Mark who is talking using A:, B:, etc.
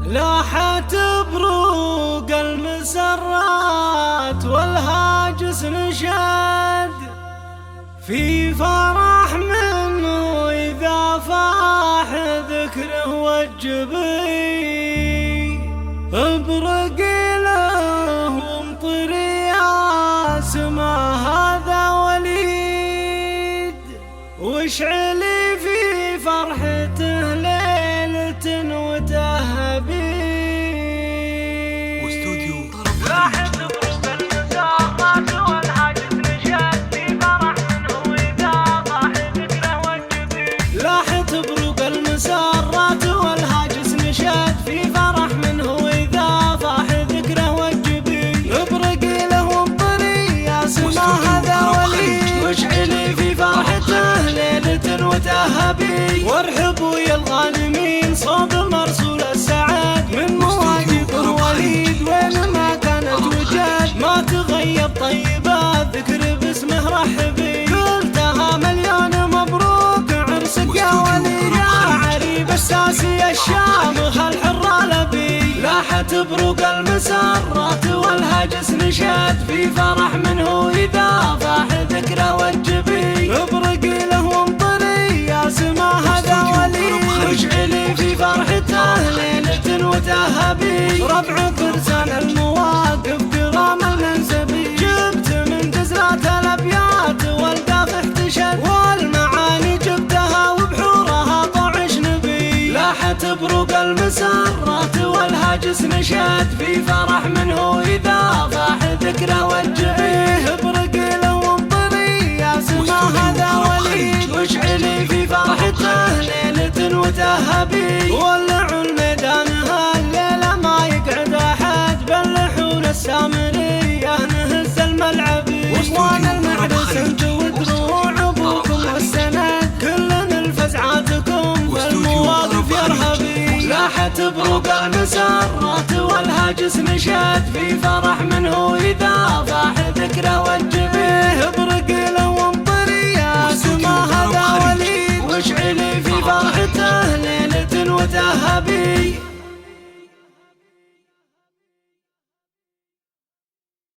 A: لاحت بروق المسرات والهاجس نشد في فرح منه إذا فاح ذكره والجبي ابرق له وامطري يا سما هذا وليد واشعلي في فرحته ليلة وتهبي لاحت بروق المسرات والهاجس نشد في فرح منه إذا فاح ذكره والجبي لاحت بروق المسرات والهاجس نشد في فرح منه إذا فاح ذكره والجبي ابرق له وامطري يا سما هذا وليد واشعلي في فرحته ليلة وتهبي وارحبوا يا الغانمين صوب مرسول السعاد من مواقف وليد وين ما كانت وجد ما تغيب طيبات ذكر باسمه رحبي قلتها مليون مبروك عرسك يا وليد يا عريب الساسي الشامخ الحر لبي لاحت بروق المسرات والهاجس نشد في فرح منه إذا فاح ذكره والجبي ابرق له وامطري يا سما هذا وليد واشعلي في فرحته ليلة وتهبي ربع فرسان المواقف كرام المنسبي جبت من جزرات الأبيات والقاف احتشد والمعاني جبتها وبحورها طعش نبي لاحت بروق المسرات والهاجس نشد في فرح منه إذا فاح ذكره والجبي ابرق له وامطري يا سما هذا وليد واشعلي في فرحته ليلة وتهبي ولعوا الميدان هالليلة ما يقعد أحد بلحون السامرية نهز الملعبي واخوان المعرس انتوا ودروع ابوكم والسند كلنا الفزعاتكم والمواقف يرهبي لاحت بروق المسرات والهاجس نشد في فرح منه إذا فاح ذكره والجبي ابرق له وامطري يا سما هذا